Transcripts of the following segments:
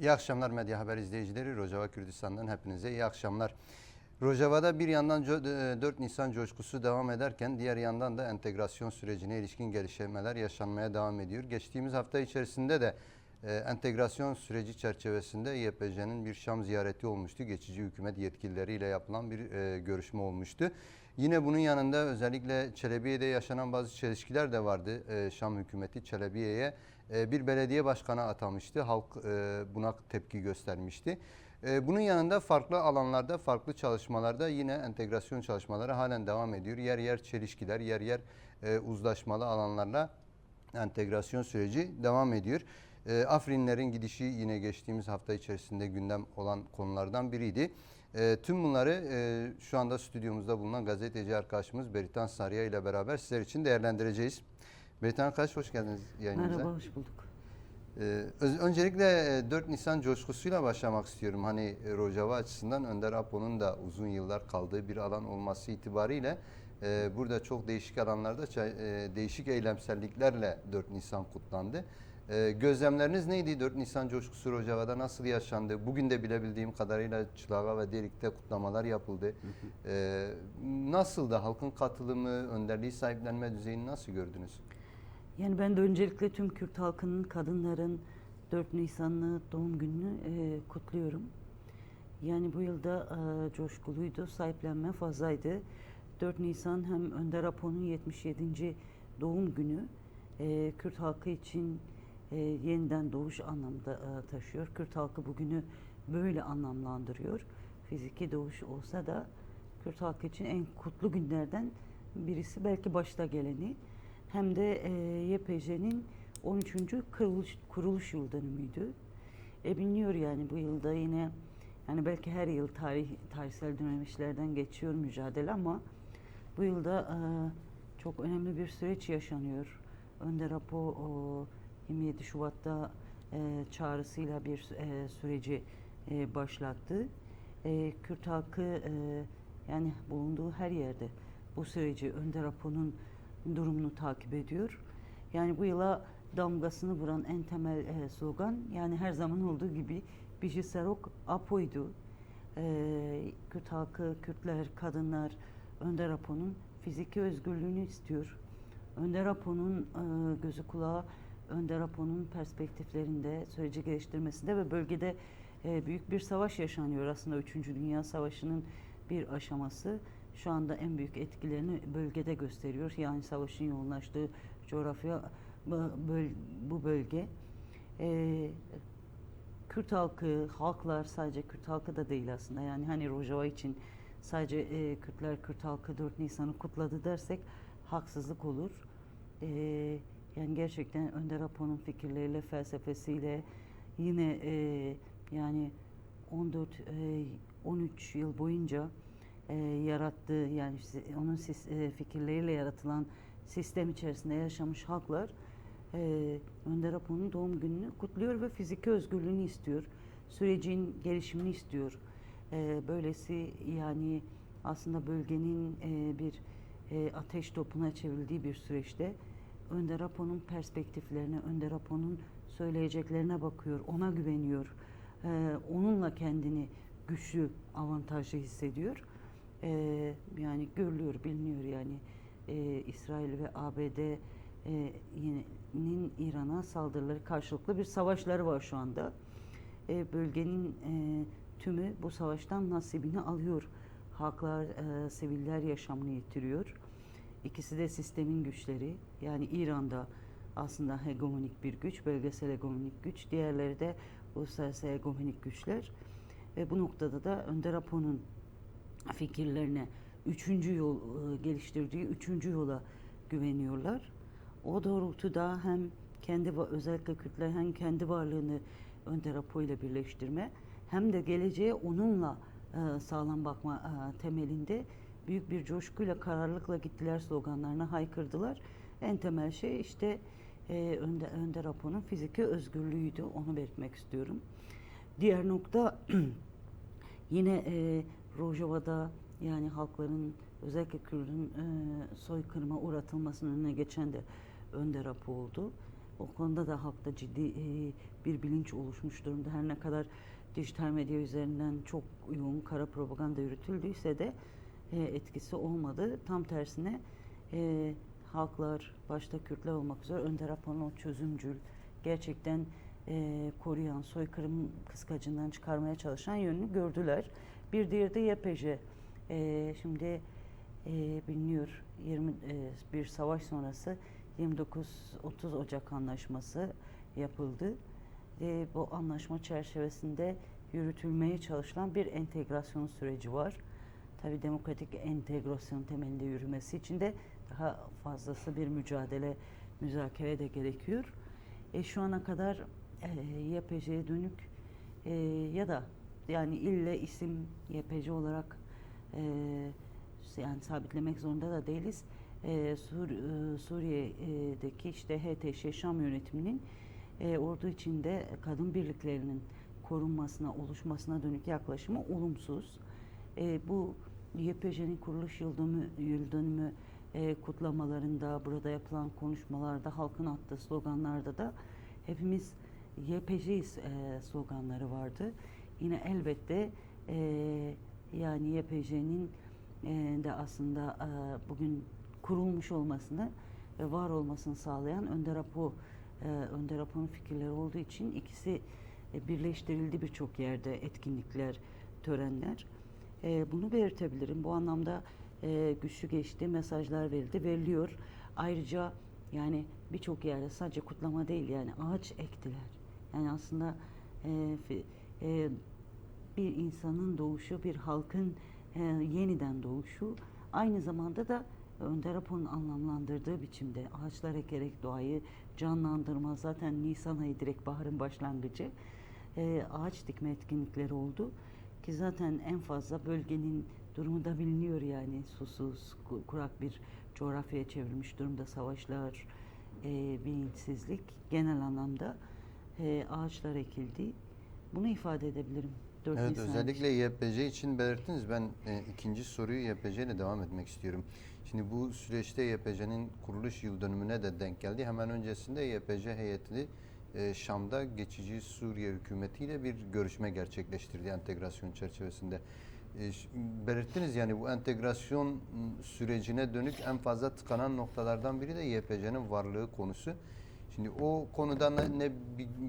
İyi akşamlar Medya Haber izleyicileri. Rojava Kürdistan'dan hepinize iyi akşamlar. Rojava'da bir yandan 4 Nisan coşkusu devam ederken diğer yandan da entegrasyon sürecine ilişkin gelişmeler yaşanmaya devam ediyor. Geçtiğimiz hafta içerisinde de entegrasyon süreci çerçevesinde YPJ'nin bir Şam ziyareti olmuştu. Geçici hükümet yetkilileriyle yapılan bir görüşme olmuştu. Yine bunun yanında özellikle Çelebiye'de yaşanan bazı çelişkiler de vardı. Şam hükümeti Çelebiye'ye bir belediye başkanı atamıştı. Halk buna tepki göstermişti. Bunun yanında farklı alanlarda, farklı çalışmalarda yine entegrasyon çalışmaları halen devam ediyor. Yer yer çelişkiler, yer yer uzlaşmalı alanlarla entegrasyon süreci devam ediyor. Afrinlerin gidişi yine geçtiğimiz hafta içerisinde gündem olan konulardan biriydi. Tüm bunları şu anda stüdyomuzda bulunan gazeteci arkadaşımız Beritan Sarıya ile beraber sizler için değerlendireceğiz. Beritan arkadaş hoş geldiniz yayınımıza. Merhaba, hoş bulduk. Öncelikle 4 Nisan coşkusuyla başlamak istiyorum. Hani Rojava açısından Önder Apo'nun da uzun yıllar kaldığı bir alan olması itibariyle burada çok değişik alanlarda değişik eylemselliklerle 4 Nisan kutlandı. Gözlemleriniz neydi? 4 Nisan coşkusu Rojava'da nasıl yaşandı? Bugün de bilebildiğim kadarıyla Çılaga ve Derik'te kutlamalar yapıldı. Nasıldı? Halkın katılımı, önderliği sahiplenme düzeyini nasıl gördünüz? Yani ben de öncelikle tüm Kürt halkının, kadınların 4 Nisan'lı doğum gününü kutluyorum. Yani bu yılda coşkuluydu, sahiplenme fazlaydı. 4 Nisan hem Önder Apo'nun 77. doğum günü Kürt halkı için yeniden doğuş anlamda taşıyor. Kürt halkı bugünü böyle anlamlandırıyor. Fiziki doğuş olsa da Kürt halkı için en kutlu günlerden birisi, belki başta geleni. Hem de YPJ'nin 13. kuruluş yıl dönümüydü. Biliniyor yani bu yılda yine, yani belki her yıl tarihsel dönemeçlerden geçiyor mücadele, ama bu yılda çok önemli bir süreç yaşanıyor. Önder Apo 27 Şubat'ta çağrısıyla bir süreci başlattı. Kürt halkı yani bulunduğu her yerde bu süreci, Önder Apo'nun durumunu takip ediyor. Yani bu yıla damgasını vuran en temel slogan, yani her zaman olduğu gibi Biji Serok Apo'ydu. Kürt halkı, Kürtler, kadınlar Önder Apo'nun fiziki özgürlüğünü istiyor. Önder Apo'nun gözü kulağı Önder Apo'nun perspektiflerinde, süreci geliştirmesinde ve bölgede büyük bir savaş yaşanıyor. Aslında 3. Dünya Savaşı'nın bir aşaması. Şu anda en büyük etkilerini bölgede gösteriyor. Yani savaşın yoğunlaştığı coğrafya bu bölge. Kürt halkı, halklar, sadece Kürt halkı da değil aslında. Yani hani Rojava için sadece Kürtler, Kürt halkı 4 Nisan'ı kutladı dersek haksızlık olur. Yani gerçekten Önder Apo'nun fikirleriyle, felsefesiyle yine yani 13 yıl boyunca yarattığı, yani onun fikirleriyle yaratılan sistem içerisinde yaşamış halklar Önder Apo'nun doğum gününü kutluyor ve fiziki özgürlüğünü istiyor. Sürecin gelişimini istiyor. Böylesi yani aslında bölgenin bir ateş topuna çevrildiği bir süreçte Önder Apo'nun perspektiflerine, Önder Apo'nun söyleyeceklerine bakıyor, ona güveniyor. Onunla kendini güçlü, avantajlı hissediyor. Yani görülüyor, biliniyor yani İsrail ve ABD'nin İran'a saldırıları, karşılıklı bir savaşları var şu anda. Bölgenin tümü bu savaştan nasibini alıyor. Halklar, siviller yaşamını yitiriyor. İkisi de sistemin güçleri. Yani İran'da aslında hegemonik bir güç, bölgesel hegemonik güç. Diğerleri de uluslararası hegemonik güçler. Ve bu noktada da Önder Apo'nun fikirlerine, geliştirdiği 3. yola güveniyorlar. O doğrultuda hem özellikle Kürtler hem kendi varlığını Önder Apo ile birleştirme, hem de geleceğe onunla sağlam bakma temelinde büyük bir coşkuyla, kararlılıkla gittiler, sloganlarına haykırdılar. En temel şey işte Önder Apo'nun fiziki özgürlüğüydü. Onu belirtmek istiyorum. Diğer nokta yine Rojava'da, yani halkların, özellikle Kürt'ün soykırıma uğratılmasının önüne geçen de Önder Apo oldu. O konuda da halkta ciddi bir bilinç oluşmuş durumda. Her ne kadar dijital medya üzerinden çok yoğun kara propaganda yürütüldüyse de etkisi olmadı. Tam tersine halklar, başta Kürtler olmak üzere ön tarafın o çözümcül, gerçekten koruyan, soykırım kıskacından çıkarmaya çalışan yönünü gördüler. Bir diğeri de YPJ. Şimdi biliniyor, bir savaş sonrası 29-30 Ocak anlaşması yapıldı. Bu anlaşma çerçevesinde yürütülmeye çalışılan bir entegrasyon süreci var. Tabii demokratik entegrasyon temelinde yürümesi için de daha fazlası bir müzakere de gerekiyor. Şu ana kadar YPJ'ye dönük ya da yani ille isim YPJ olarak yani sabitlemek zorunda da değiliz. Suriye'deki işte HTŞ Şam yönetiminin ordu içinde kadın birliklerinin korunmasına, oluşmasına dönük yaklaşımı olumsuz. Bu YPJ'nin kuruluş yıl dönümü kutlamalarında, burada yapılan konuşmalarda, halkın attığı sloganlarda da hepimiz YPJ'yiz sloganları vardı. Yine elbette yani YPJ'nin de aslında bugün kurulmuş olmasını ve var olmasını sağlayan Önder Apo'nun fikirleri olduğu için ikisi birleştirildi birçok yerde etkinlikler, törenler. Bunu belirtebilirim. Bu anlamda güçlü geçti, mesajlar veriliyor. Ayrıca yani birçok yerde sadece kutlama değil, yani ağaç ektiler. Yani aslında bir insanın doğuşu, bir halkın yeniden doğuşu, aynı zamanda da Önder Apo'nun anlamlandırdığı biçimde ağaçlar ekerek doğayı canlandırma, zaten Nisan ayı direkt baharın başlangıcı, ağaç dikme etkinlikleri oldu. Ki zaten en fazla bölgenin durumu da biliniyor, yani susuz, kurak bir coğrafyaya çevrilmiş durumda, savaşlar, bilinçsizlik, genel anlamda ağaçlar ekildi. Bunu ifade edebilirim. Evet, özellikle YPJ için belirttiniz. Ben ikinci soruyu YPJ ile devam etmek istiyorum. Şimdi bu süreçte YPJ'nin kuruluş yıl dönümüne de denk geldi. Hemen öncesinde YPJ heyeti Şam'da geçici Suriye hükümetiyle bir görüşme gerçekleştirdi entegrasyon çerçevesinde. Belirttiniz, yani bu entegrasyon sürecine dönük en fazla tıkanan noktalardan biri de YPJ'nin varlığı konusu. Şimdi o konuda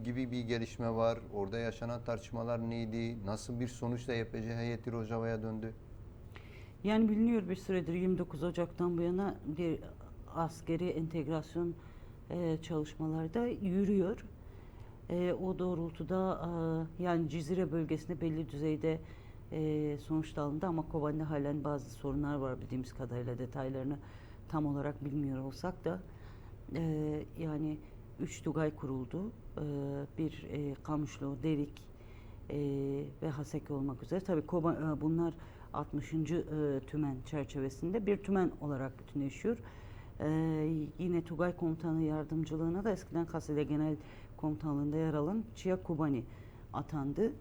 gibi bir gelişme var? Orada yaşanan tartışmalar neydi? Nasıl bir sonuçla YPJ heyeti Rojava'ya döndü? Yani biliniyor, bir süredir 29 Ocak'tan bu yana bir askeri entegrasyon çalışmaları da yürüyor. O doğrultuda yani Cizre bölgesinde belli düzeyde sonuç da alındı ama Kobani'de halen bazı sorunlar var, bildiğimiz kadarıyla detaylarını tam olarak bilmiyor olsak da yani 3 Tugay kuruldu. Bir Kamışlı, Derik ve Haseki olmak üzere. Tabii bunlar 60. tümen çerçevesinde bir tümen olarak bütünleşiyor. Yine Tugay Komutanı yardımcılığına da eskiden Kasede Genel Komutanlığı'nda yer alan Çiya Kubani atandı.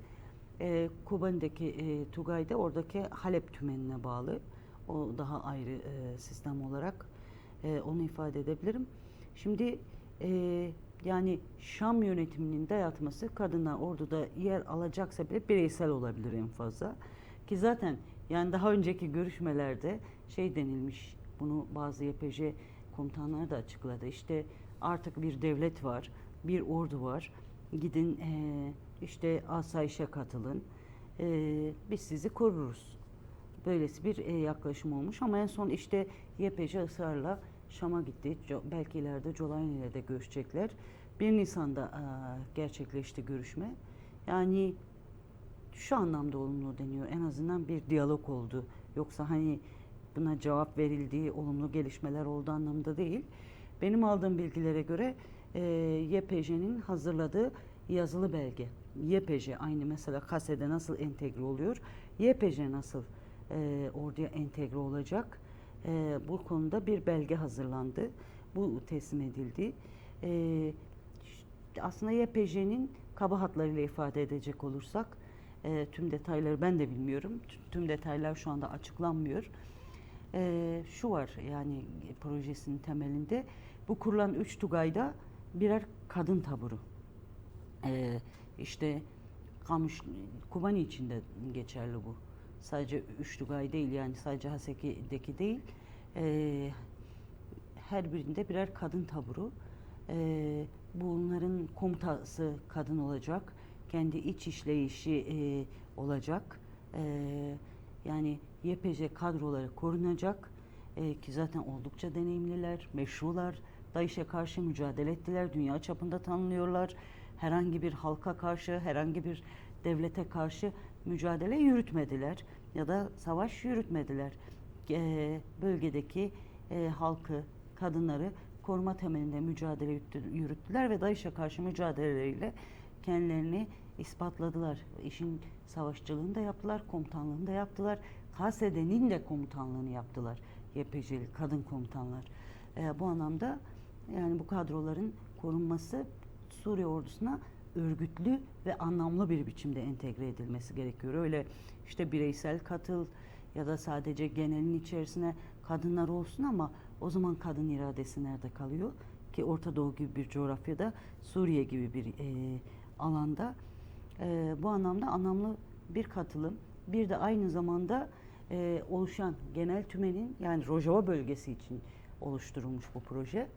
Kubani'deki Tugay da oradaki Halep tümenine bağlı. O daha ayrı sistem olarak onu ifade edebilirim. Şimdi yani Şam yönetiminin dayatması, kadınlar orduda yer alacaksa bile bireysel olabilir en fazla. Ki zaten yani daha önceki görüşmelerde denilmiş, bunu bazı YPJ komutanları da açıkladı. İşte artık bir devlet var, bir ordu var. Gidin işte asayişe katılın. Biz sizi koruruz. Böylesi bir yaklaşım olmuş ama en son işte YPJ ısrarla Şam'a gitti. Belki ileride Colayn ile de görüşecekler. 1 Nisan'da gerçekleşti görüşme. Yani şu anlamda olumlu deniyor. En azından bir diyalog oldu. Yoksa hani buna cevap verildiği, olumlu gelişmeler olduğu anlamda değil. Benim aldığım bilgilere göre YPJ'nin hazırladığı yazılı belge. YPJ aynı mesela KASE'de nasıl entegre oluyor? YPJ nasıl orduya entegre olacak? Bu konuda bir belge hazırlandı. Bu teslim edildi. Aslında YPJ'nin kaba hatlarıyla ifade edecek olursak, tüm detayları ben de bilmiyorum. Tüm detaylar şu anda açıklanmıyor. Şu var, yani projesinin temelinde bu kurulan 3 Tugay'da birer kadın taburu. İşte Kamış, Kobani için de geçerli bu. Sadece Üçlügay değil, yani sadece Haseki'deki değil. Her birinde birer kadın taburu. Bunların komutası kadın olacak. Kendi iç işleyişi olacak. Yani YPJ kadroları korunacak. Ki zaten oldukça deneyimliler, meşrular. DAEŞ'e karşı mücadele ettiler. Dünya çapında tanınıyorlar. Herhangi bir halka karşı, herhangi bir devlete karşı mücadele yürütmediler. Ya da savaş yürütmediler. Bölgedeki halkı, kadınları koruma temelinde mücadele yürüttüler ve DAEŞ'e karşı mücadeleleriyle kendilerini ispatladılar. İşin savaşçılığını da yaptılar, komutanlığını da yaptılar. KSD'nin de komutanlığını yaptılar. YPJ'li kadın komutanlar. Bu anlamda yani bu kadroların korunması Suriye ordusuna örgütlü ve anlamlı bir biçimde entegre edilmesi gerekiyor. Öyle işte bireysel katıl ya da sadece genelin içerisine kadınlar olsun ama o zaman kadın iradesi nerede kalıyor? Ki Orta Doğu gibi bir coğrafyada, Suriye gibi bir alanda bu anlamda anlamlı bir katılım. Bir de aynı zamanda oluşan genel tümenin, yani Rojava bölgesi için oluşturulmuş bu proje.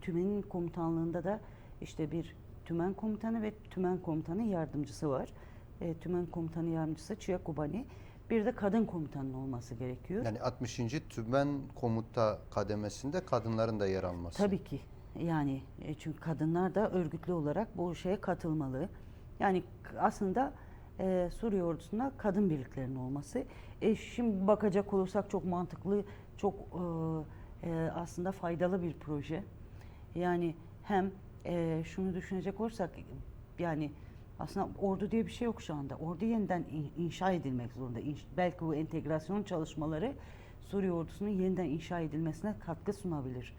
Tümenin komutanlığında da işte bir tümen komutanı ve tümen komutanı yardımcısı var. Tümen komutanı yardımcısı Chia Kobani. Bir de kadın komutanın olması gerekiyor. Yani 60. Tümen Komuta kademesinde kadınların da yer alması. Tabii ki. Yani çünkü kadınlar da örgütlü olarak bu şeye katılmalı. Yani aslında Suriye ordusunda kadın birliklerinin olması. Şimdi bakacak olursak çok mantıklı, çok aslında faydalı bir proje. Yani hem şunu düşünecek olursak, yani aslında ordu diye bir şey yok şu anda. Ordu yeniden inşa edilmek zorunda. Belki bu entegrasyon çalışmaları Suriye ordusunun yeniden inşa edilmesine katkı sunabilir.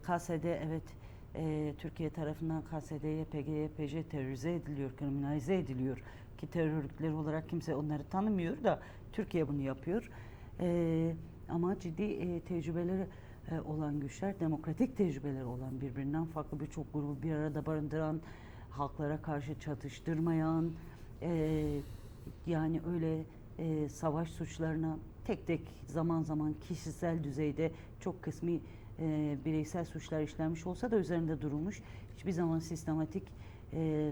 KSD evet Türkiye tarafından KSD, YPG, YPJ terörize ediliyor, kriminalize ediliyor. Ki terör örgütleri olarak kimse onları tanımıyor da Türkiye bunu yapıyor. Ama ciddi tecrübeleri olan güçler, demokratik tecrübeleri olan, birbirinden farklı birçok grubu bir arada barındıran, halklara karşı çatıştırmayan, yani öyle savaş suçlarına tek tek zaman zaman kişisel düzeyde çok kısmi bireysel suçlar işlenmiş olsa da üzerinde durulmuş, hiçbir zaman sistematik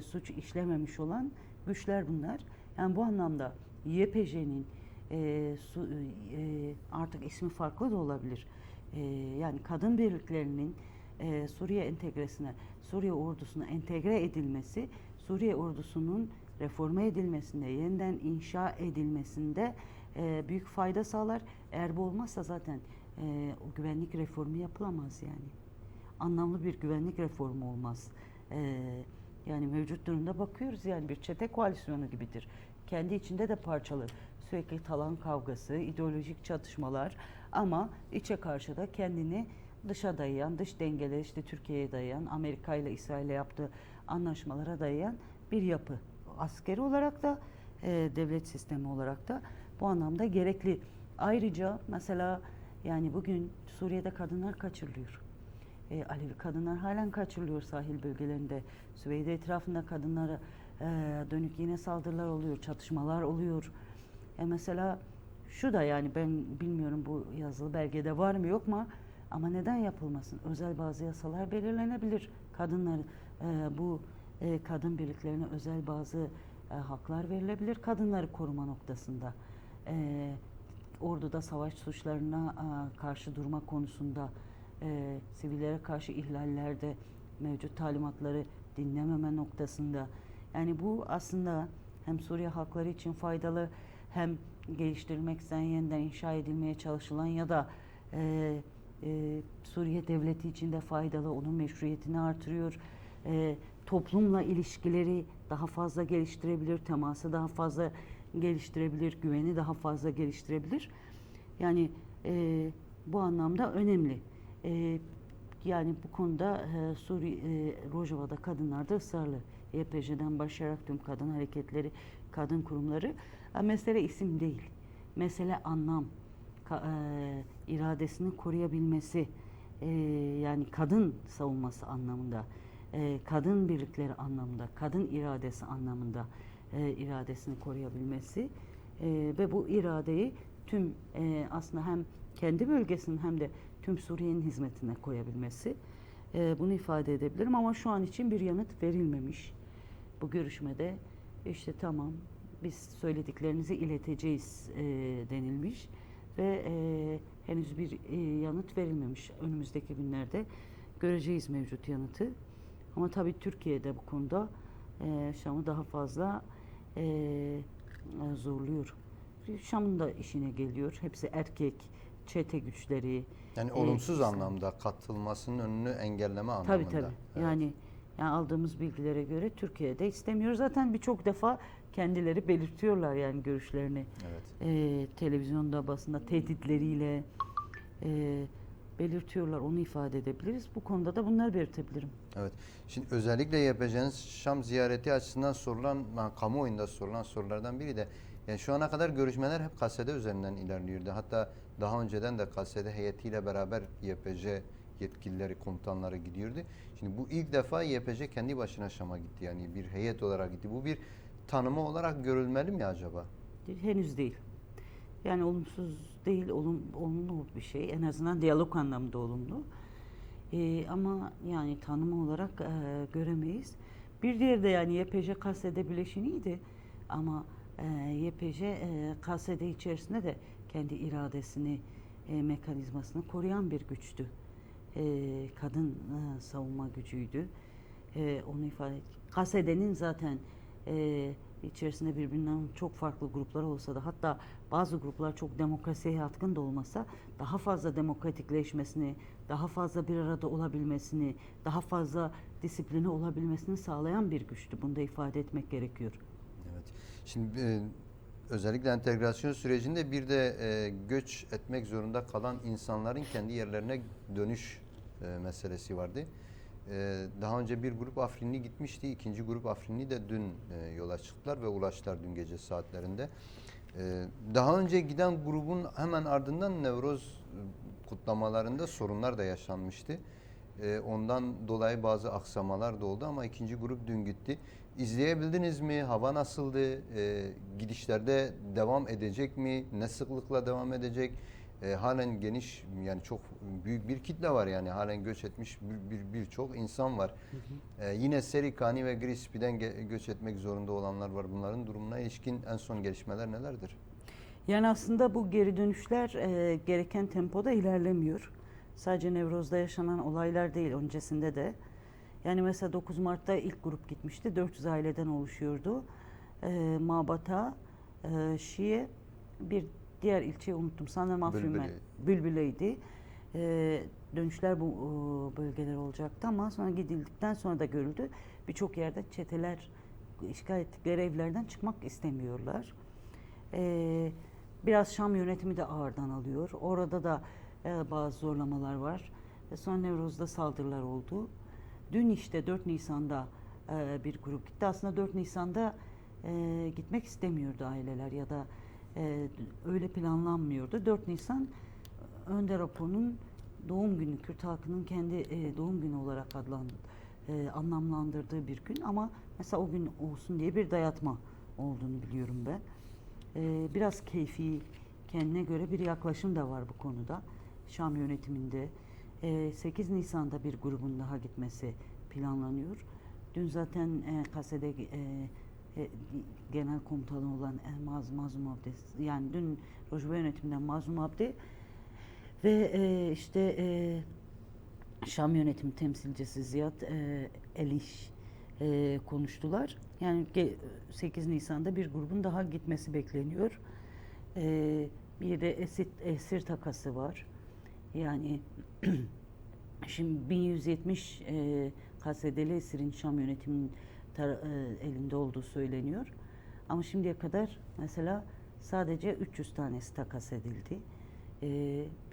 suç işlememiş olan güçler bunlar. Yani bu anlamda YPJ'nin artık ismi farklı da olabilir. Yani kadın birliklerinin Suriye entegresine, Suriye ordusuna entegre edilmesi, Suriye ordusunun reforme edilmesinde, yeniden inşa edilmesinde büyük fayda sağlar. Eğer bu olmazsa zaten o güvenlik reformu yapılamaz yani. Anlamlı bir güvenlik reformu olmaz. Yani mevcut durumda bakıyoruz, yani bir çete koalisyonu gibidir. Kendi içinde de parçalı. Sürekli talan kavgası, ideolojik çatışmalar ama içe karşı da kendini dışa dayayan, dış dengeleri işte Türkiye'ye dayayan, Amerika ile İsrail'le yaptığı anlaşmalara dayayan bir yapı. Askeri olarak da devlet sistemi olarak da bu anlamda gerekli. Ayrıca mesela yani bugün Suriye'de kadınlar kaçırılıyor. Alevi kadınlar halen kaçırılıyor sahil bölgelerinde. Süveyde etrafında kadınlara dönük yine saldırılar oluyor, çatışmalar oluyor. Mesela şu da, yani ben bilmiyorum bu yazılı belgede var mı yok mu, ama neden yapılmasın? Özel bazı yasalar belirlenebilir. Kadınlar bu kadın birliklerine özel bazı haklar verilebilir kadınları koruma noktasında. Orduda savaş suçlarına karşı durma konusunda, sivillere karşı ihlallerde mevcut talimatları dinlememe noktasında. Yani bu aslında hem Suriye halkları için faydalı, hem geliştirilmek istenen, yeniden inşa edilmeye çalışılan ya da Suriye devleti için de faydalı, onun meşruiyetini artırıyor. Toplumla ilişkileri daha fazla geliştirebilir, teması daha fazla geliştirebilir, güveni daha fazla geliştirebilir. Yani bu anlamda önemli. Yani bu konuda Suriye, Rojava'da kadınlar da ısrarlı. YPJ'den başlayarak tüm kadın hareketleri, kadın kurumları. Mesele isim değil. Mesele anlam, iradesini koruyabilmesi, yani kadın savunması anlamında, kadın birlikleri anlamında, kadın iradesi anlamında iradesini koruyabilmesi ve bu iradeyi tüm aslında hem kendi bölgesinin hem de tüm Suriye'nin hizmetine koyabilmesi, bunu ifade edebilirim ama şu an için bir yanıt verilmemiş. Bu görüşmede işte tamam biz söylediklerinizi ileteceğiz denilmiş ve henüz bir yanıt verilmemiş. Önümüzdeki günlerde göreceğiz mevcut yanıtı. Ama tabii Türkiye'de bu konuda Şam'ı daha fazla zorluyor. Şam'ın da işine geliyor. Hepsi erkek, çete güçleri. Yani olumsuz anlamda katılmasının önünü engelleme anlamında. Tabii tabii. Evet. Yani aldığımız bilgilere göre Türkiye'de istemiyor. Zaten birçok defa kendileri belirtiyorlar yani görüşlerini. Evet. Televizyonda, basında tehditleriyle belirtiyorlar. Onu ifade edebiliriz. Bu konuda da bunları belirtebilirim. Evet. Şimdi özellikle yapacağınız Şam ziyareti açısından sorulan, kamuoyunda sorulan sorulardan biri de yani şu ana kadar görüşmeler hep KSD üzerinden ilerliyordu. Hatta daha önceden de KSD heyetiyle beraber YPJ yetkilileri, komutanları gidiyordu. Şimdi bu ilk defa YPJ kendi başına Şam'a gitti. Yani bir heyet olarak gitti. Bu bir tanıma olarak görülmeli mi acaba? Henüz değil. Yani olumsuz değil, olumlu bir şey. En azından diyalog anlamında olumlu. Ama yani tanımı olarak göremeyiz. Bir diğeri de yani YPJ KSD bileşeniydi. Ama YPJ KSD içerisinde de kendi iradesini, mekanizmasını koruyan bir güçtü. Kadın savunma gücüydü. Onu ifade ettik. KSD'nin zaten içerisinde birbirinden çok farklı gruplar olsa da hatta bazı gruplar çok demokrasiye yatkın da olmasa daha fazla demokratikleşmesini, daha fazla bir arada olabilmesini, daha fazla disipline olabilmesini sağlayan bir güçtü. Bunu da ifade etmek gerekiyor. Evet. Şimdi özellikle entegrasyon sürecinde bir de göç etmek zorunda kalan insanların kendi yerlerine dönüş meselesi vardı. Daha önce bir grup Afrinli gitmişti. İkinci grup Afrinli de dün yola çıktılar ve ulaştılar dün gece saatlerinde. Daha önce giden grubun hemen ardından Nevroz kutlamalarında sorunlar da yaşanmıştı. Ondan dolayı bazı aksamalar da oldu ama ikinci grup dün gitti. İzleyebildiniz mi? Hava nasıldı? Gidişlerde devam edecek mi? Ne sıklıkla devam edecek? Halen geniş yani çok büyük bir kitle var yani halen göç etmiş birçok insan var. Yine Serikani ve Grispi'den göç etmek zorunda olanlar var. Bunların durumuna ilişkin en son gelişmeler nelerdir? Yani aslında bu geri dönüşler gereken tempoda ilerlemiyor. Sadece Nevroz'da yaşanan olaylar değil, öncesinde de. Yani mesela 9 Mart'ta ilk grup gitmişti. 400 aileden oluşuyordu. Mabata, Şiye, bir diğer ilçeyi unuttum. Sanırım Afrin Bülbüle'ydi. Dönüşler bu bölgeler olacaktı ama sonra gidildikten sonra da görüldü. Birçok yerde çeteler işgal ettikleri evlerden çıkmak istemiyorlar. Biraz Şam yönetimi de ağırdan alıyor. Orada da bazı zorlamalar var. Sonra Nevroz'da saldırılar oldu. Dün işte 4 Nisan'da bir grup gitti. Aslında 4 Nisan'da gitmek istemiyordu aileler ya da öyle planlanmıyordu. 4 Nisan Önder Apo'nun doğum günü, Kürt halkının kendi doğum günü olarak anlamlandırdığı bir gün ama mesela o gün olsun diye bir dayatma olduğunu biliyorum ben. Biraz keyfi, kendine göre bir yaklaşım da var bu konuda. Şam yönetiminde 8 Nisan'da bir grubun daha gitmesi planlanıyor. Dün zaten KSD genel komutanı olan Mazlum Abdi, yani dün Rojava yönetiminden Mazlum Abdi ve Şam yönetimi temsilcisi Ziyad Eliş konuştular. Yani 8 Nisan'da bir grubun daha gitmesi bekleniyor. Bir de esir takası var. Yani şimdi 1170 KSD'li esirin Şam yönetiminin elinde olduğu söyleniyor. Ama şimdiye kadar mesela sadece 300 tanesi takas edildi.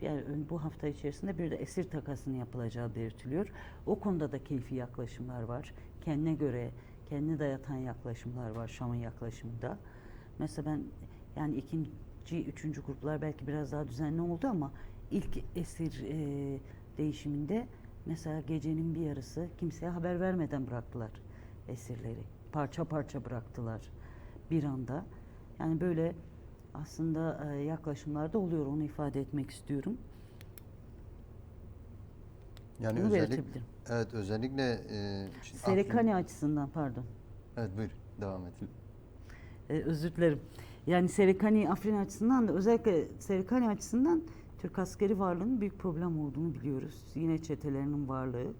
Yani bu hafta içerisinde bir de esir takasının yapılacağı belirtiliyor. O konuda da keyfi yaklaşımlar var. Kendine göre, kendini dayatan yaklaşımlar var Şam'ın yaklaşımında. Mesela ben yani ikinci, üçüncü gruplar belki biraz daha düzenli oldu ama ilk esir değişiminde mesela gecenin bir yarısı kimseye haber vermeden bıraktılar esirleri. Parça parça bıraktılar bir anda. Yani böyle aslında yaklaşımlar da oluyor, onu ifade etmek istiyorum. Yani Bunu belirtebilirim. evet, özellikle şimdi Serekani açısından pardon. evet, buyur, devam edin. Özür dilerim. Yani Serekani, Afrin açısından da özellikle Serekani açısından Türk askeri varlığının büyük problem olduğunu biliyoruz. Yine çetelerinin varlığı.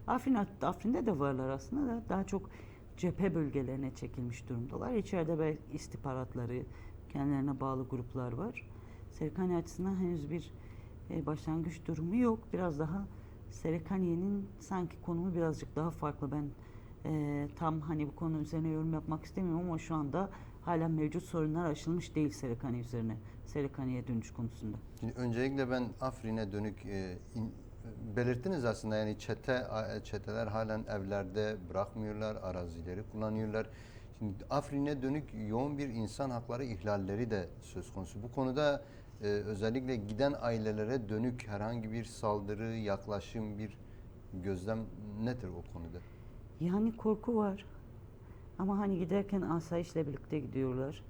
Afrin'de de varlar aslında da daha çok cephe bölgelerine çekilmiş durumdalar. İçeride belki istihbaratları, kendilerine bağlı gruplar var. Serekani açısından henüz bir başlangıç durumu yok. Biraz daha Serekani'nin sanki konumu birazcık daha farklı. Ben tam hani bu konu üzerine yorum yapmak istemiyorum ama şu anda hala mevcut sorunlar aşılmış değil Serekani üzerine. Serekani'ye dönüş konusunda. Şimdi öncelikle ben Afrin'e dönük belirttiniz aslında, yani çeteler halen evlerde bırakmıyorlar, arazileri kullanıyorlar. Şimdi Afrin'e dönük yoğun bir insan hakları ihlalleri de söz konusu. Bu konuda özellikle giden ailelere dönük herhangi bir saldırı, yaklaşım, bir gözlem nedir o konuda? Yani korku var. Ama hani giderken asayişle birlikte gidiyorlar.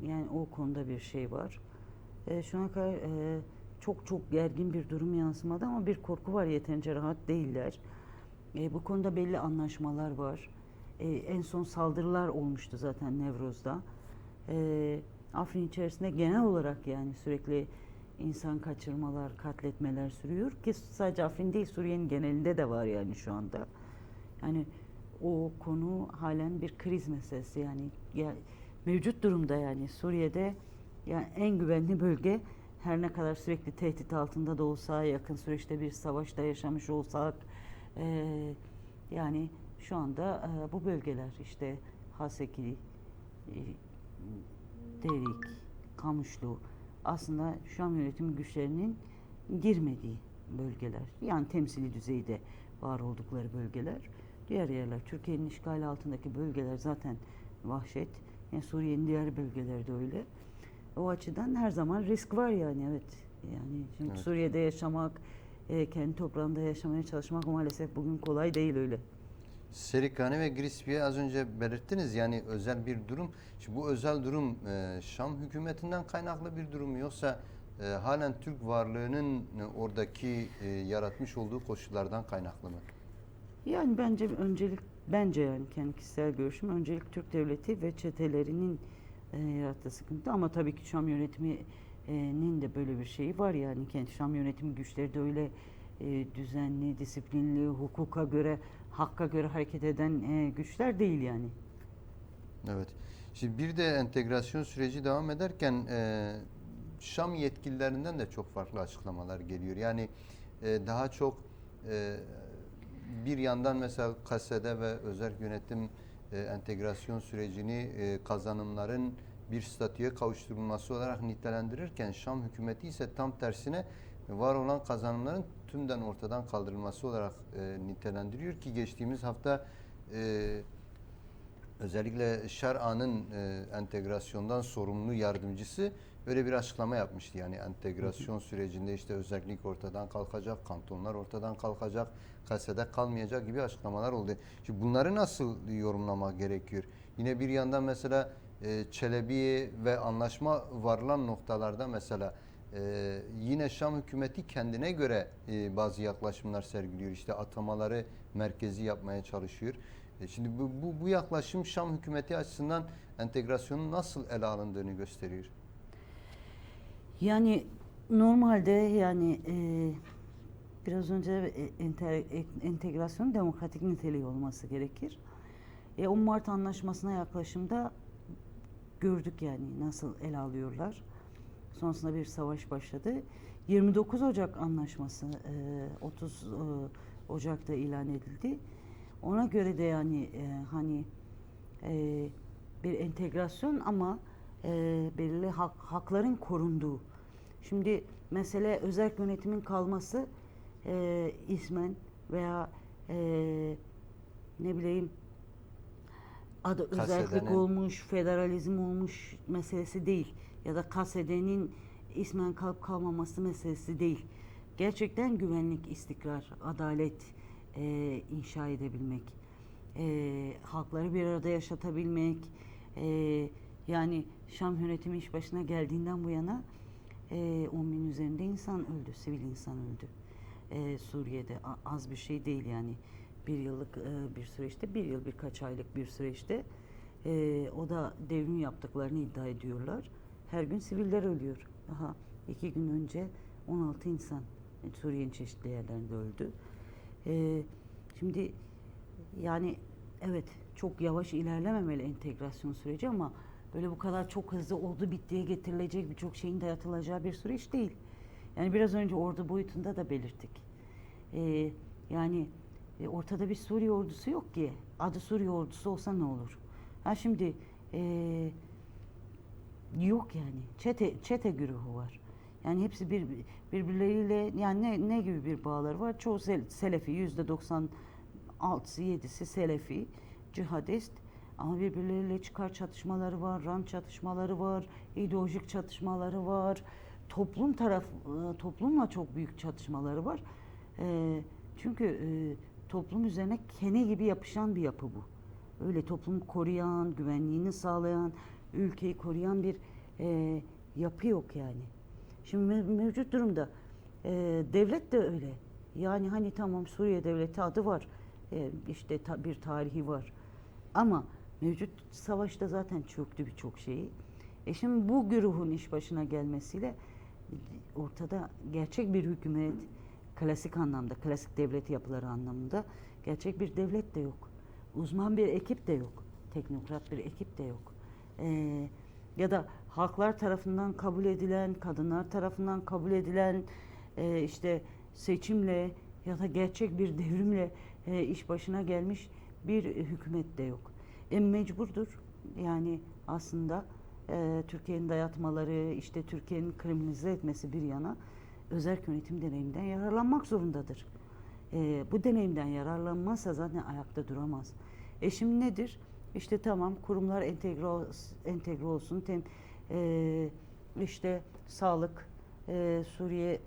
Yani o konuda bir şey var. Şu ana kadar çok gergin bir durum yansımadı ama bir korku var, yeterince rahat değiller. Bu konuda belli anlaşmalar var. En son saldırılar olmuştu zaten Nevroz'da. Afrin içerisinde genel olarak yani sürekli insan kaçırmalar, katletmeler sürüyor ki sadece Afrin değil, Suriye'nin genelinde de var yani şu anda. Yani o konu halen bir kriz meselesi yani mevcut durumda yani Suriye'de yani en güvenli bölge, her ne kadar sürekli tehdit altında da olsa, yakın süreçte bir savaşta yaşamış olsak yani şu anda bu bölgeler işte Haseki, Derik, Kamışlı aslında Şam yönetimi güçlerinin girmediği bölgeler. Yani temsili düzeyde var oldukları bölgeler. Diğer yerler, Türkiye'nin işgali altındaki bölgeler zaten vahşet. Yani Suriye'nin diğer bölgeleri de öyle. O açıdan her zaman risk var yani, evet. Yani şimdi Evet. Suriye'de yaşamak, kendi toprağında yaşamaya çalışmak maalesef bugün kolay değil öyle. Serikani ve Grisbi'ye az önce belirttiniz, yani özel bir durum. Şimdi bu özel durum Şam hükümetinden kaynaklı bir durum mu, yoksa halen Türk varlığının oradaki yaratmış olduğu koşullardan kaynaklı mı? Yani bence yani kendi kişisel görüşüm, öncelik Türk devleti ve çetelerinin yarattığı sıkıntı, ama tabii ki Şam yönetiminin de böyle bir şeyi var yani kendi Şam yönetimi güçleri de öyle düzenli, disiplinli, hukuka göre, hakka göre hareket eden güçler değil yani. Evet. Şimdi bir de entegrasyon süreci devam ederken Şam yetkililerinden de çok farklı açıklamalar geliyor. Yani daha çok bir yandan mesela kasede ve özel yönetim entegrasyon sürecini kazanımların bir statüye kavuşturulması olarak nitelendirirken, Şam hükümeti ise tam tersine var olan kazanımların tümden ortadan kaldırılması olarak nitelendiriyor ki geçtiğimiz hafta özellikle Şer'an'ın entegrasyondan sorumlu yardımcısı öyle bir açıklama yapmıştı. Yani entegrasyon sürecinde işte özellik ortadan kalkacak, kantonlar ortadan kalkacak, kasede kalmayacak gibi açıklamalar oldu. Şimdi bunları nasıl yorumlamak gerekiyor? Yine bir yandan mesela Çelebi ve anlaşma varılan noktalarda mesela yine Şam hükümeti kendine göre bazı yaklaşımlar sergiliyor. İşte atamaları merkezi yapmaya çalışıyor. Şimdi bu yaklaşım Şam hükümeti açısından entegrasyonun nasıl ele alındığını gösteriyor. Yani normalde yani biraz önce entegrasyon demokratik niteliği olması gerekir. 10 Mart Anlaşması'na yaklaşımda gördük yani nasıl ele alıyorlar. Sonrasında bir savaş başladı. 29 Ocak Anlaşması 30 Ocak'ta ilan edildi. Ona göre de yani hani bir entegrasyon ama belirli hakların korunduğu. Şimdi mesele özel yönetimin kalması ismen veya ne bileyim adı özellik olmuş, federalizm olmuş meselesi değil. Ya da KSD'nin ismen kalıp kalmaması meselesi değil. gerçekten güvenlik, istikrar, adalet inşa edebilmek, halkları bir arada yaşatabilmek, yani Şam yönetimi iş başına geldiğinden bu yana 10 bin üzerinde insan öldü, sivil insan öldü. Suriye'de az bir şey değil yani. Bir yıllık bir süreçte, bir yıl birkaç aylık bir süreçte o da devrim yaptıklarını iddia ediyorlar. Her gün siviller ölüyor. Daha 2 gün önce 16 insan Suriye'nin çeşitli yerlerinde öldü. Şimdi yani evet çok yavaş ilerlememeli entegrasyon süreci ama böyle bu kadar çok hızlı oldu bittiye getirilecek birçok şeyin dayatılacağı bir süreç değil. Yani biraz önce ordu boyutunda da belirttik. Yani ortada bir Suriye ordusu yok ki. Adı Suriye ordusu olsa ne olur? Ha şimdi yok yani. Çete güruhu var. Yani hepsi birbirleriyle yani ne gibi bir bağları var? Çoğu Selefi, %96'sı 7'si Selefi, cihadist ama birbirleriyle çıkar çatışmaları var, rant çatışmaları var, ideolojik çatışmaları var. Toplumla çok büyük çatışmaları var. Çünkü toplum üzerine kene gibi yapışan bir yapı bu. Öyle toplumu koruyan, güvenliğini sağlayan, ülkeyi koruyan bir yapı yok yani. Şimdi mevcut durumda devlet de öyle. Yani hani tamam Suriye devleti adı var, işte bir tarihi var. Ama mevcut savaşta zaten çöktü birçok şeyi. Şimdi bu güruhun iş başına gelmesiyle ortada gerçek bir hükümet, klasik anlamda, klasik devlet yapıları anlamında gerçek bir devlet de yok. Uzman bir ekip de yok. Teknokrat bir ekip de yok. Ya da halklar tarafından kabul edilen, kadınlar tarafından kabul edilen işte seçimle ya da gerçek bir devrimle iş başına gelmiş bir hükümet de yok. Mecburdur. Yani aslında Türkiye'nin dayatmaları, işte Türkiye'nin kriminalize etmesi bir yana özerk yönetim deneyiminden yararlanmak zorundadır. Bu deneyimden yararlanmazsa zaten ayakta duramaz. Şimdi nedir? İşte tamam kurumlar entegre olsun. İşte sağlık Suriye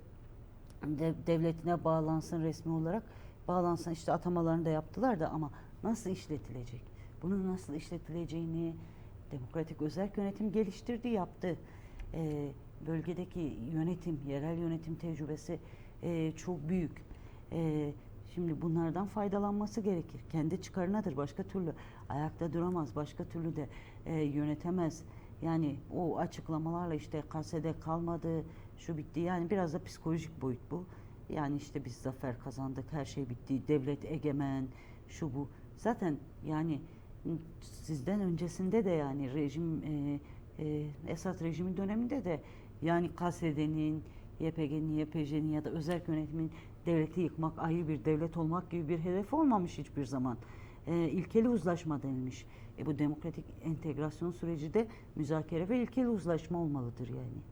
devletine bağlansın resmi olarak. Bağlansın işte atamalarını da yaptılar da ama nasıl işletilecek? Bunun nasıl işletileceğini demokratik özerk yönetim geliştirdi, yaptı. Bölgedeki yönetim, yerel yönetim tecrübesi çok büyük. Şimdi bunlardan faydalanması gerekir. Kendi çıkarınadır. Başka türlü ayakta duramaz. Başka türlü de yönetemez. Yani o açıklamalarla işte kasede kalmadı, şu bitti. Yani biraz da psikolojik boyut bu. Yani işte biz zafer kazandık, her şey bitti, devlet egemen, şu bu. Zaten yani sizden öncesinde de yani rejim, Esad rejimi döneminde de yani KSD'nin, YPG'nin, YPJ'nin ya da özerk yönetimin devleti yıkmak, ayrı bir devlet olmak gibi bir hedef olmamış hiçbir zaman. İlkeli uzlaşma denilmiş. Bu demokratik entegrasyon süreci de müzakere ve ilkeli uzlaşma olmalıdır yani.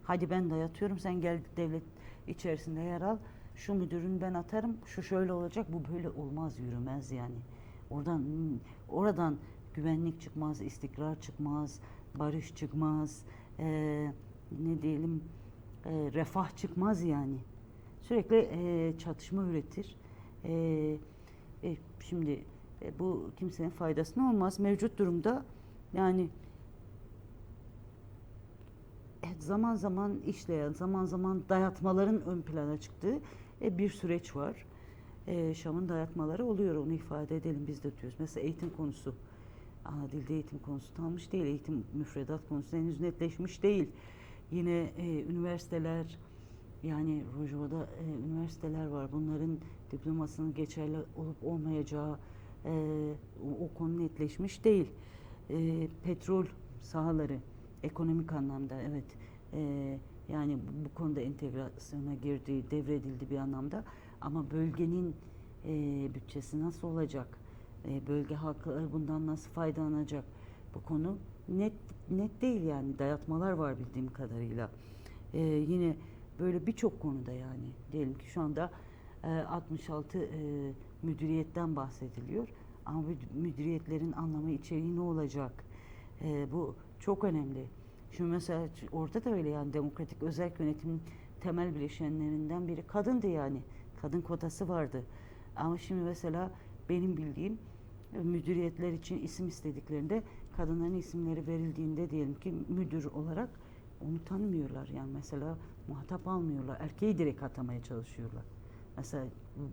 Hadi ben dayatıyorum, sen gel devlet içerisinde yer al. Şu müdürünü ben atarım, şu şöyle olacak, bu böyle olmaz, yürümez yani. Oradan güvenlik çıkmaz, istikrar çıkmaz, barış çıkmaz, ne diyelim, refah çıkmaz yani. Sürekli çatışma üretir. Şimdi bu kimsenin faydasına olmaz. Mevcut durumda yani zaman zaman işleyen, zaman zaman dayatmaların ön plana çıktığı bir süreç var. Şam'ın dayatmaları oluyor, onu ifade edelim, biz de diyoruz. Mesela eğitim konusu, ana dilde eğitim konusu kalmış değil, eğitim müfredat konusu henüz netleşmiş değil. Yine üniversiteler, yani Rojava'da üniversiteler var, bunların diplomasının geçerli olup olmayacağı o konu netleşmiş değil. Petrol sahaları, ekonomik anlamda evet, yani bu konuda entegrasyona girdi, devredildi bir anlamda. Ama bölgenin bütçesi nasıl olacak? Bölge halkları bundan nasıl faydalanacak? Bu konu net değil yani. Dayatmalar var bildiğim kadarıyla. Yine böyle birçok konuda yani. Diyelim ki şu anda 66 müdüriyetten bahsediliyor. Ama bu müdüriyetlerin anlamı, içeriği ne olacak? Bu çok önemli. Şimdi mesela orada da öyle yani demokratik özerk yönetimin temel bileşenlerinden biri kadındı yani. Kadın kotası vardı. Ama şimdi mesela benim bildiğim müdüriyetler için isim istediklerinde kadınların isimleri verildiğinde diyelim ki müdür olarak onu tanımıyorlar. Yani mesela muhatap almıyorlar. Erkeği direkt atamaya çalışıyorlar. Mesela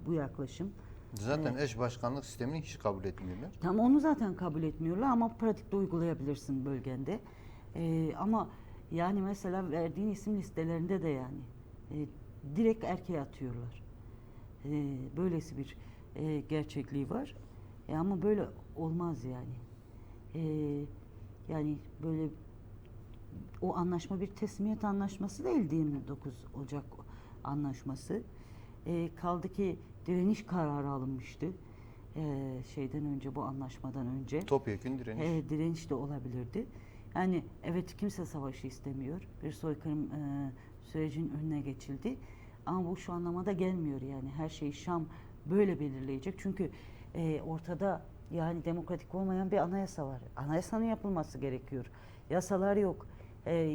bu yaklaşım. Zaten eş başkanlık sistemini hiç kabul etmiyorlar. Tam onu zaten kabul etmiyorlar ama pratikte uygulayabilirsin bölgende. Ama yani mesela verdiğin isim listelerinde de yani direkt erkeğe atıyorlar. Böylesi bir gerçekliği var. Ama böyle olmaz yani. Yani böyle o anlaşma bir teslimiyet anlaşması değil, değil mi? 9 Ocak anlaşması. Kaldı ki direniş kararı alınmıştı. Şeyden önce, bu anlaşmadan önce. Topyekün direniş. Direniş de olabilirdi. Yani evet, kimse savaşı istemiyor. Bir soykırım sürecinin önüne geçildi. Ama bu şu anlamada gelmiyor yani. Her şeyi Şam böyle belirleyecek. Çünkü ortada yani demokratik olmayan bir anayasa var. Anayasanın yapılması gerekiyor. Yasalar yok.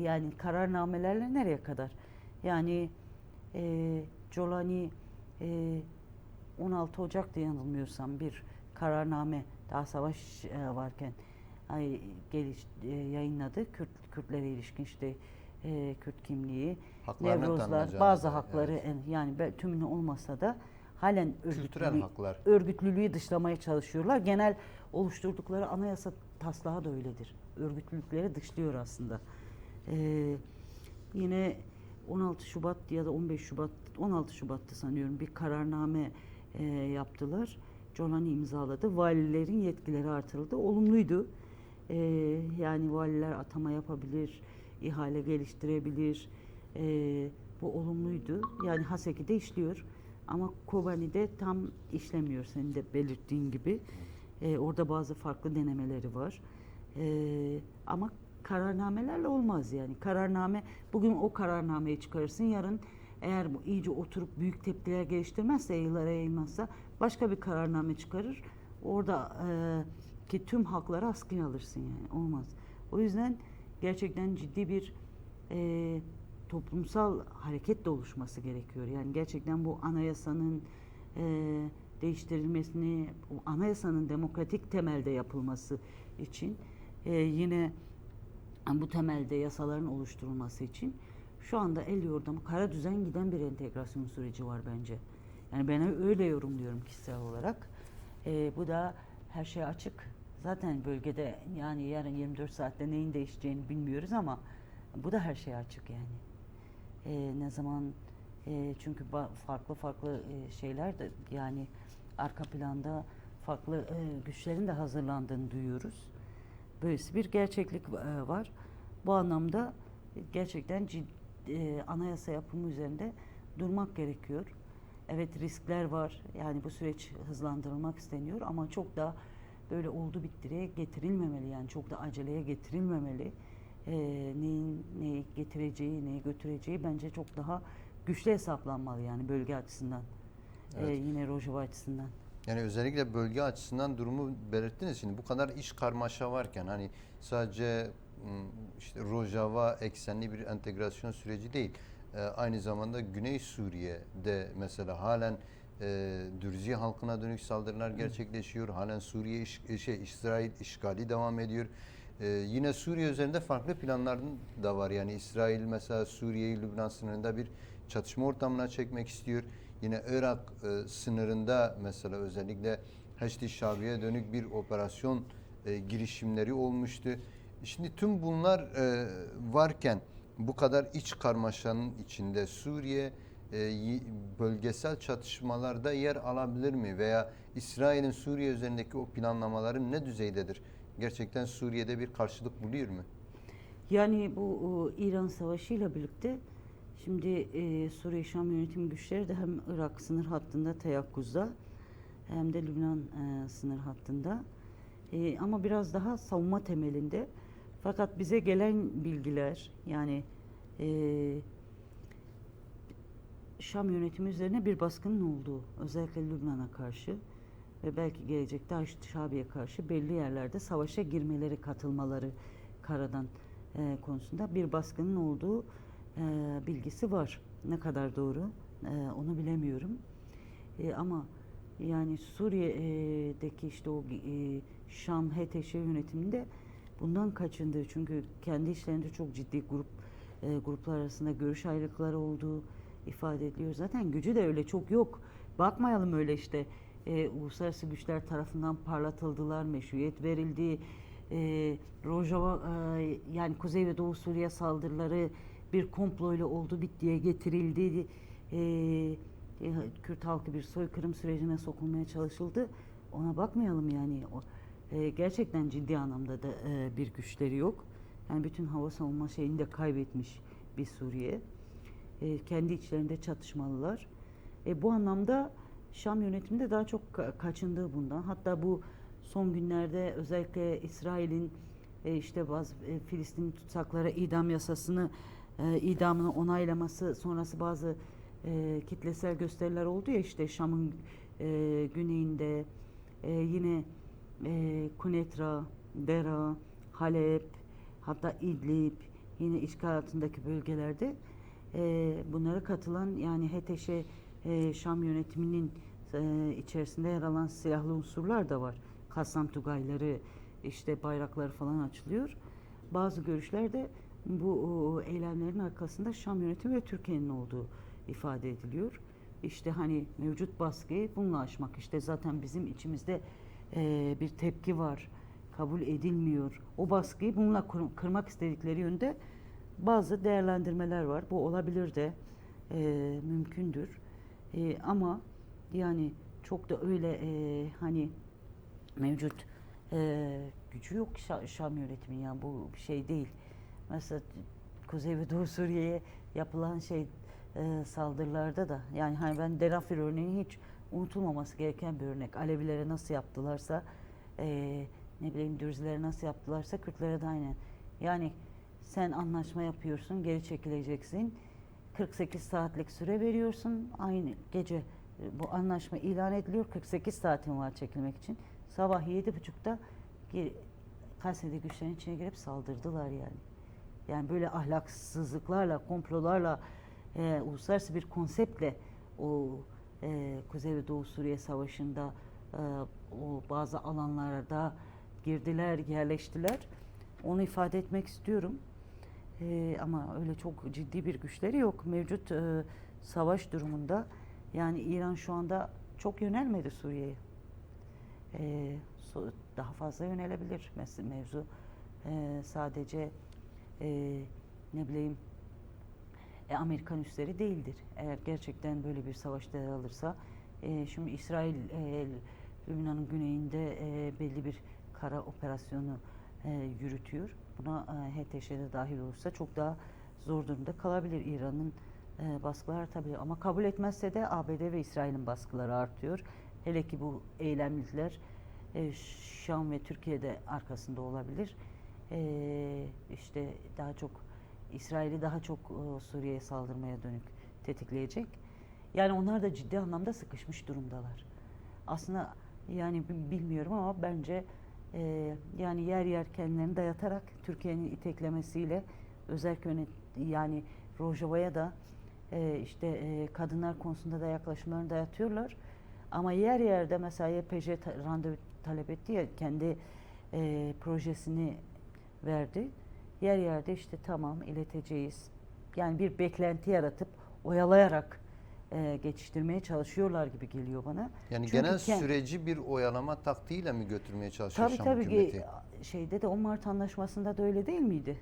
Yani kararnamelerle nereye kadar? Yani Colani 16 Ocak'ta yanılmıyorsam bir kararname, daha savaş varken yayınladı. Kürtlere ilişkin işte Kürt kimliği, Haklarının Nevrozlar, tanınacağını bazı da, hakları evet. Yani tümünü olmasa da halen Kültürel haklar. örgütlülüğü dışlamaya çalışıyorlar. Genel oluşturdukları anayasa taslağı da öyledir. Örgütlülükleri dışlıyor aslında. Yine 16 Şubat ya da 15 Şubat, 16 Şubat'ta sanıyorum bir kararname yaptılar. Colani imzaladı. Valilerin yetkileri artırıldı. Olumluydu. Yani valiler atama yapabilir, ihale geliştirebilir. Bu olumluydu. Yani Haseki'de işliyor. Ama Kobani'de tam işlemiyor, senin de belirttiğin gibi. Orada bazı farklı denemeleri var. Ama kararnamelerle olmaz yani. Kararname, bugün o kararnameyi çıkarırsın, yarın eğer bu iyice oturup büyük tepkiler geliştirmezse, yayılara yayılmazsa başka bir kararname çıkarır. Orada ki tüm hakları askıya alırsın yani. Olmaz. O yüzden gerçekten ciddi bir toplumsal hareket de oluşması gerekiyor. Yani gerçekten bu anayasanın değiştirilmesini, bu anayasanın demokratik temelde yapılması için yine bu temelde yasaların oluşturulması için şu anda el yordamı, kara düzen giden bir entegrasyon süreci var bence. Yani ben öyle yorumluyorum kişisel olarak. Bu da her şey açık. Zaten bölgede yani yarın 24 saatte neyin değişeceğini bilmiyoruz ama bu da her şey açık yani. Ne zaman çünkü farklı şeyler de yani arka planda farklı güçlerin de hazırlandığını duyuyoruz. Böylesi bir gerçeklik var. Bu anlamda gerçekten anayasa yapımı üzerinde durmak gerekiyor. Evet, riskler var. Yani bu süreç hızlandırılmak isteniyor ama çok da böyle oldu bittiye getirilmemeli. Yani çok da aceleye getirilmemeli. Neyin neyi getireceği, neyi götüreceği bence çok daha güçlü hesaplanmalı yani bölge açısından. Evet. Yine Rojava açısından. Yani özellikle bölge açısından durumu belirttiniz. Şimdi bu kadar iş karmaşa varken hani sadece işte Rojava eksenli bir entegrasyon süreci değil. Aynı zamanda Güney Suriye'de mesela halen Dürzi halkına dönük saldırılar gerçekleşiyor. Halen Suriye İsrail işgali devam ediyor. Yine Suriye üzerinde farklı planların da var. Yani İsrail mesela Suriye'yi Lübnan sınırında bir çatışma ortamına çekmek istiyor. Yine Irak sınırında mesela özellikle Haçlı Şabi'ye dönük bir operasyon girişimleri olmuştu. Şimdi tüm bunlar varken bu kadar iç karmaşanın içinde Suriye bölgesel çatışmalarda yer alabilir mi? Veya İsrail'in Suriye üzerindeki o planlamaları ne düzeydedir? Gerçekten Suriye'de bir karşılık buluyor mu? Yani bu İran Savaşı ile birlikte şimdi Suriye Şam yönetim güçleri de hem Irak sınır hattında teyakkuzda hem de Lübnan sınır hattında. Ama biraz daha savunma temelinde. Fakat bize gelen bilgiler yani Şam yönetimi üzerine bir baskının olduğu, özellikle Lübnan'a karşı ve belki gelecekte Haçlı Şabi'ye karşı belli yerlerde savaşa girmeleri, katılmaları karadan konusunda bir baskının olduğu bilgisi var. Ne kadar doğru onu bilemiyorum. Ama yani Suriye'deki işte o Şam HTŞ yönetiminde bundan kaçındı. Çünkü kendi işlerinde çok ciddi gruplar arasında görüş ayrılıkları olduğu ifade ediliyor. Zaten gücü de öyle çok yok. Bakmayalım öyle işte uluslararası güçler tarafından parlatıldılar, meşruiyet verildi. Rojava yani Kuzey ve Doğu Suriye saldırıları bir komployla oldu bittiye getirildi. Kürt halkı bir soykırım sürecine sokulmaya çalışıldı. Ona bakmayalım yani. Gerçekten ciddi anlamda da bir güçleri yok. Yani bütün hava savunma şeyini de kaybetmiş bir Suriye. Kendi içlerinde çatışmalılar. Bu anlamda Şam yönetimi de daha çok kaçındığı bundan. Hatta bu son günlerde özellikle İsrail'in işte bazı Filistin tutsaklara idam yasasını idamını onaylaması sonrası bazı kitlesel gösteriler oldu ya işte Şam'ın güneyinde yine Kunetra, Dera, Halep, hatta İdlib yine işgal altındaki bölgelerde bunlara katılan yani HTŞ Şam yönetiminin içerisinde yer alan silahlı unsurlar da var. Kassam Tugayları işte bayrakları falan açılıyor. Bazı görüşlerde bu eylemlerin arkasında Şam yönetimi ve Türkiye'nin olduğu ifade ediliyor. İşte hani mevcut baskıyı bununla aşmak. İşte zaten bizim içimizde bir tepki var. Kabul edilmiyor. O baskıyı bununla kırmak istedikleri yönde bazı değerlendirmeler var. Bu olabilir de mümkündür. Ama yani çok da öyle hani mevcut gücü yok Şam yönetimi yani bu bir şey değil. Mesela Kuzey ve Doğu Suriye'ye yapılan saldırılarda da yani hani ben Derafir örneği hiç unutulmaması gereken bir örnek. Alevilere nasıl yaptılarsa ne bileyim Dürzilere nasıl yaptılarsa Kürtlere de aynen. Yani sen anlaşma yapıyorsun, geri çekileceksin. 48 saatlik süre veriyorsun. Aynı gece bu anlaşma ilan ediliyor. 48 saatin var çekilmek için. Sabah 7.30'da Kayseri güçlerin içine girip saldırdılar yani. Yani böyle ahlaksızlıklarla, komplolarla, uluslararası bir konseptle o Kuzey ve Doğu Suriye Savaşı'nda o bazı alanlarda girdiler, yerleştiler. Onu ifade etmek istiyorum. Ama öyle çok ciddi bir güçleri yok. Mevcut savaş durumunda yani İran şu anda çok yönelmedi Suriye'ye. Daha fazla yönelebilir mevzu. Sadece ne bileyim Amerikan üsleri değildir. Eğer gerçekten böyle bir savaşta yer alırsa şimdi İsrail Lübnan'ın güneyinde belli bir kara operasyonu yürütüyor. Buna HTŞ'de dahil olursa çok daha zor durumda kalabilir. İran'ın baskıları artabilir. Ama kabul etmezse de ABD ve İsrail'in baskıları artıyor. Hele ki bu eylemliler Şam ve Türkiye'de arkasında olabilir. İşte daha çok İsrail'i daha çok Suriye'ye saldırmaya dönük tetikleyecek. Yani onlar da ciddi anlamda sıkışmış durumdalar. Aslında yani bilmiyorum ama bence yani yer yer kendilerini dayatarak Türkiye'nin iteklemesiyle özellikle yani Rojava'ya da işte kadınlar konusunda da yaklaşımlarını dayatıyorlar. Ama yer yerde mesela YPJ randevu talep etti ya kendi projesini verdi. Yer yerde işte tamam ileteceğiz. Yani bir beklenti yaratıp oyalayarak geçiştirmeye çalışıyorlar gibi geliyor bana. Yani Çünkü genel süreci bir oyalama taktiğiyle mi götürmeye çalışıyor Şam hükümeti? Şeyde de o Mart Anlaşması'nda da öyle değil miydi?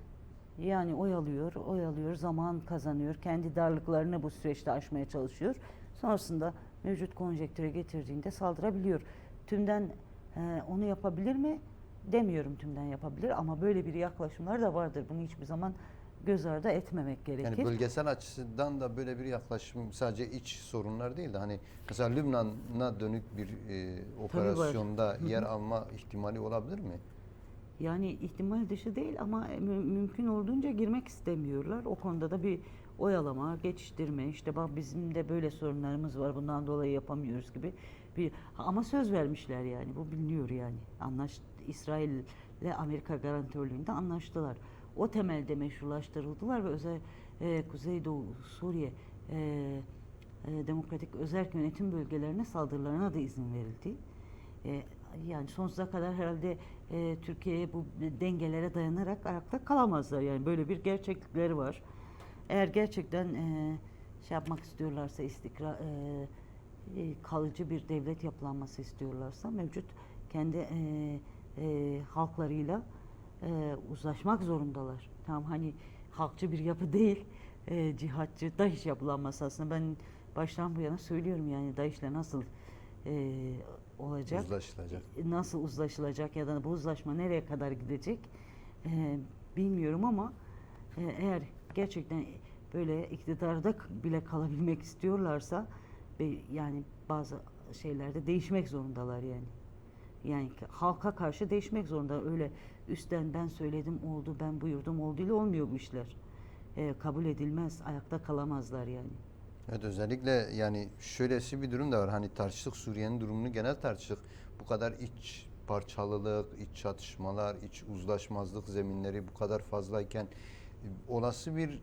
Yani oyalıyor, zaman kazanıyor, kendi darlıklarını bu süreçte aşmaya çalışıyor. Sonrasında mevcut konjektüre getirdiğinde saldırabiliyor. Tümden onu yapabilir mi? Demiyorum tümden yapabilir ama böyle bir yaklaşımlar da vardır. Bunu hiçbir zaman göz ardı etmemek gerekir. Yani bölgesel açıdan da böyle bir yaklaşım sadece iç sorunlar değil de hani mesela Lübnan'a dönük bir operasyonda yer alma ihtimali olabilir mi? Yani ihtimal dışı değil ama mümkün olduğunca girmek istemiyorlar. O konuda da bir oyalama, geçiştirme, işte bak bizim de böyle sorunlarımız var bundan dolayı yapamıyoruz gibi ama söz vermişler yani bu biliniyor yani. İsrail ile Amerika garantörlüğünde anlaştılar. o temelde meşrulaştırıldılar ve Kuzeydoğu Suriye Demokratik Özerk Yönetim bölgelerine saldırılarına da izin verildi. Yani sonsuza kadar herhalde Türkiye'ye bu dengelere dayanarak ayakta kalamazlar. Yani böyle bir gerçeklikleri var. Eğer gerçekten şey yapmak istiyorlarsa, kalıcı bir devlet yapılanması istiyorlarsa mevcut kendi halklarıyla uzlaşmak zorundalar. Tamam, hani halkçı bir yapı değil, cihatçı, DAEŞ yapılanması aslında. Ben baştan bu yana söylüyorum, yani DAEŞ'le nasıl olacak, Uzlaşılacak. nasıl uzlaşılacak ya da bu uzlaşma nereye kadar gidecek bilmiyorum ama eğer gerçekten böyle iktidarda bile kalabilmek istiyorlarsa yani bazı şeylerde değişmek zorundalar yani. Yani halka karşı değişmek zorunda. Öyle üstten ben söyledim oldu, ben buyurdum oldu ile olmuyor bu işler. Kabul edilmez, ayakta kalamazlar yani. Evet, özellikle yani şöylesi bir durum da var. Hani tartıştık, Suriye'nin durumunu genel tartıştık. Bu kadar iç parçalılık, iç çatışmalar, iç uzlaşmazlık zeminleri bu kadar fazlayken olası bir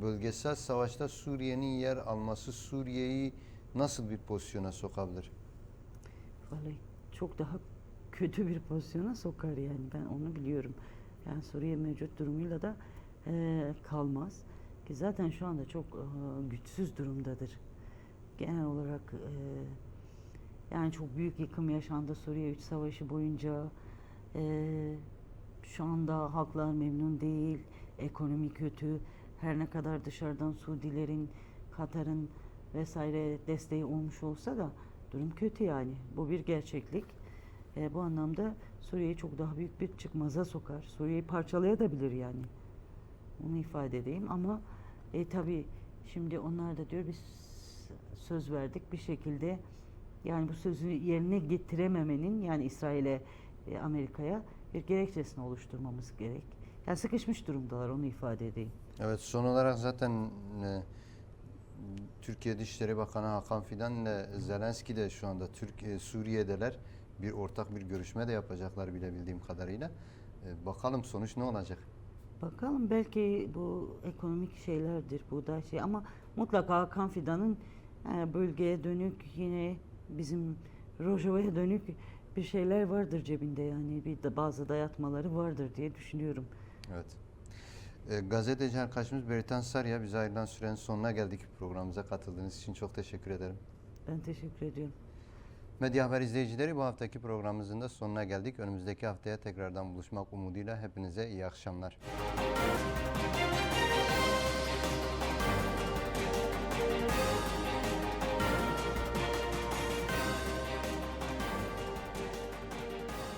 bölgesel savaşta Suriye'nin yer alması Suriye'yi nasıl bir pozisyona sokabilir? Vallahi çok daha kötü bir pozisyona sokar yani, ben onu biliyorum. Yani Suriye mevcut durumuyla da kalmaz. Ki zaten şu anda çok güçsüz durumdadır. Genel olarak yani çok büyük yıkım yaşandı Suriye İç Savaşı boyunca. Şu anda halklar memnun değil, ekonomi kötü. Her ne kadar dışarıdan Suudilerin, Katar'ın vesaire desteği olmuş olsa da durum kötü yani. Bu bir gerçeklik. Bu anlamda Suriye'yi çok daha büyük bir çıkmaza sokar. Suriye'yi parçalayabilir yani. Onu ifade edeyim ama tabii şimdi onlar da diyor biz söz verdik bir şekilde, yani bu sözü yerine getirememenin, yani İsrail'e, Amerika'ya bir gerekçesini oluşturmamız gerek. Yani sıkışmış durumdalar, onu ifade edeyim. Evet, son olarak zaten Türkiye Dışişleri Bakanı Hakan Fidan ile Zelenski de şu anda Suriye'deler. Bir ortak bir görüşme de yapacaklar bile bildiğim kadarıyla. Bakalım sonuç ne olacak? Bakalım, belki bu ekonomik şeylerdir, bu da şey, ama mutlaka Hakan Fidan'ın bölgeye dönük, yine bizim Rojava'ya dönük bir şeyler vardır cebinde, yani bir de bazı dayatmaları vardır diye düşünüyorum. Evet. Gazeteci arkadaşımız Beritan Sarıya, bize ayrılan sürenin sonuna geldik. Programımıza katıldığınız için çok teşekkür ederim. Ben teşekkür ediyorum. Medya Haber izleyicileri, bu haftaki programımızın da sonuna geldik. Önümüzdeki haftaya tekrardan buluşmak umuduyla hepinize iyi akşamlar.